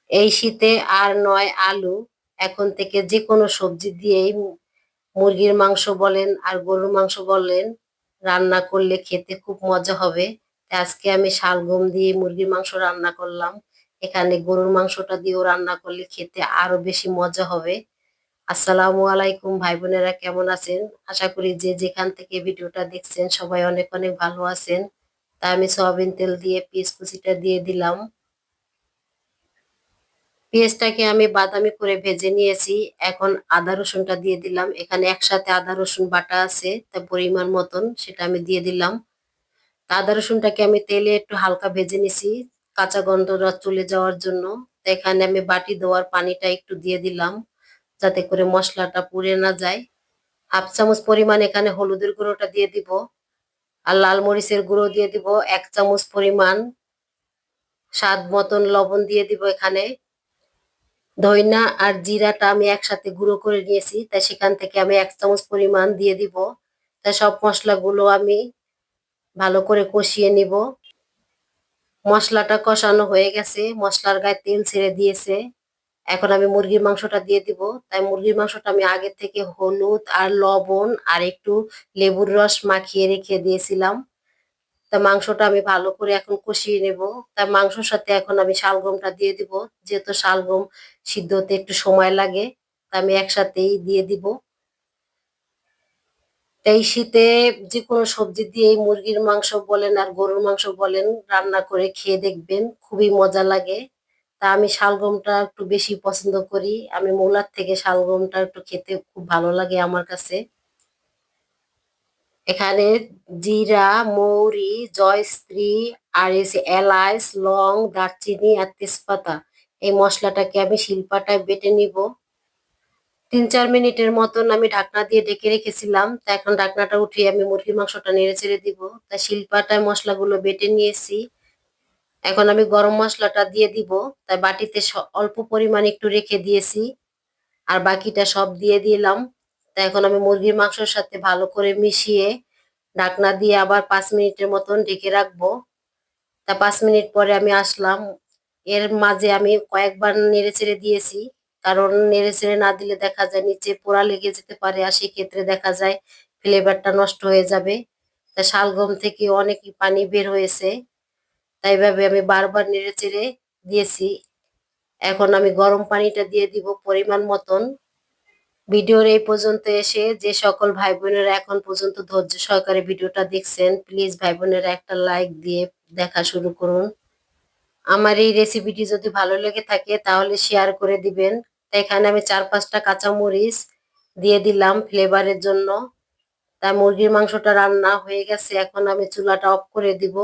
এই শীতে আর নয় আলু, এখন থেকে যে কোনো সবজি দিয়েই মুরগির মাংস বলেন আর গরুর মাংস বলেন রান্না করলে খেতে খুব মজা হবে। তাই আজকে আমি শালগম দিয়ে মুরগির মাংস রান্না করলাম। এখানে গরুর মাংসটা দিয়েও রান্না করলে খেতে আরো বেশি মজা হবে। আসসালামু আলাইকুম ভাই বোনেরা, কেমন আছেন? আশা করি যে যেখান থেকে ভিডিওটা দেখছেন সবাই অনেক অনেক ভালো আছেন। তা আমি সয়াবিন তেল দিয়ে পেঁয়াজ কুচিটা দিয়ে দিলাম। পেঁয়াজটাকে আমি বাদামি করে ভেজে নিয়েছি। এখন আদা রসুনটা দিয়ে দিলাম। এখানে একসাথে আদা রসুন বাটা আছে, তা পরিমাণ মতন সেটা আমি দিয়ে দিলাম। তা আদা রসুনটাকে আমি তেলে একটু হালকা ভেজে নিছি, কাঁচা গন্ধটা চলে যাওয়ার জন্য। তা এখানে আমি বাটি দেওয়ার পানিটা একটু দিয়ে দিলাম, যাতে করে মশলাটা পুড়ে না যায়। হাফ চামচ পরিমাণ এখানে হলুদের গুঁড়োটা দিয়ে দিব, আর লাল মরিচের গুঁড়ো দিয়ে দিব 1 চামচ পরিমাণ। স্বাদ মতন লবণ দিয়ে দিব এখানে। ধইনা আর জিরাটা আমি একসাথে গুঁড়ো করে নিয়েছি, তাই সেখান থেকে আমি 1 চামচ পরিমাণ দিয়ে দিব। তাই সব মশলাগুলো আমি ভালো করে কষিয়ে নিব। মশলাটা কষানো হয়ে গেছে, মশলার গায়ে তেল ছেড়ে দিয়েছে। এখন আমি মুরগির মাংসটা দিয়ে দিব। তাই মুরগির মাংসটা আমি আগে থেকে হলুদ আর লবণ আর একটু লেবুর রস মাখিয়ে রেখে দিয়েছিলাম। তা মাংসটা আমি ভালো করে এখন কষিয়ে নেব। তা মাংসর সাথে এখন আমি শালগমটা দিয়ে দিব। যেহেতু শালগম সিদ্ধ হতে একটু সময় লাগে, তা আমি একসাথেই দিয়ে দিব। এই শীতে যে কোনো সবজি দিয়ে মুরগির মাংস বলেন আর গরুর মাংস বলেন রান্না করে খেয়ে দেখবেন, খুবই মজা লাগে। তা আমি শালগমটা একটু বেশি পছন্দ করি, আমি মূলার থেকে শালগমটা একটু খেতে খুব ভালো লাগে আমার কাছে। এখানে জিরা, মৌরি, জয়স্ত্রী আর এসে এলাচ, লং, দারচিনি আর তেজপাতা, এই মশলাটাকে আমি শিলপাটায় বেটে নিব। 3-4 মিনিটের মতন আমি ঢাকনা দিয়ে ঢেকে রেখেছিলাম। তা এখন ঢাকনাটা উঠিয়ে আমি মুরগির মাংসটা নেড়ে চেড়ে দিব। তা শিলপাটায় মশলাগুলো বেটে নিয়েছি। এখন আমি গরম মশলাটা দিয়ে দিব। তাই বাটিতে অল্প পরিমাণ একটু রেখে দিয়েছি, আর বাকিটা সব দিয়ে দিলাম। তা এখন আমি মুরগির মাংসের সাথে ভালো করে মিশিয়ে ঢাকনা দিয়ে আবার 5 মিনিটের মতন ঢেকে রাখবো। তা 5 মিনিট পরে আমি আসলাম। এর মাঝে আমি কয়েকবার নেড়ে চেড়ে দিয়েছি, কারণ নেড়ে চেড়ে না দিলে দেখা যায় নিচে পোড়া লেগে যেতে পারে, আর সেক্ষেত্রে দেখা যায় ফ্লেভারটা নষ্ট হয়ে যাবে। তা শালগম থেকে অনেক পানি বের হয়েছে, তাই ভাবে আমি বারবার নেড়ে চেড়ে দিয়েছি। এখন আমি গরম পানিটা দিয়ে দিব পরিমাণ মতন। ভিডিওর এই পর্যন্ত এসে যে সকল ভাই বোনেরা এখন পর্যন্ত ধৈর্য সহকারে ভিডিওটা দেখছেন, প্লিজ ভাই বোনেরা একটা লাইক দিয়ে দেখা শুরু করুন। আমার এই রেসিপিটি যদি ভালো লেগে থাকে তাহলে শেয়ার করে দিবেন। তাই এখানে আমি 4-5টা কাঁচামরিচ দিয়ে দিলাম ফ্লেভারের জন্য। তা মুরগির মাংসটা রান্না হয়ে গেছে, এখন আমি চুলাটা অফ করে দিব।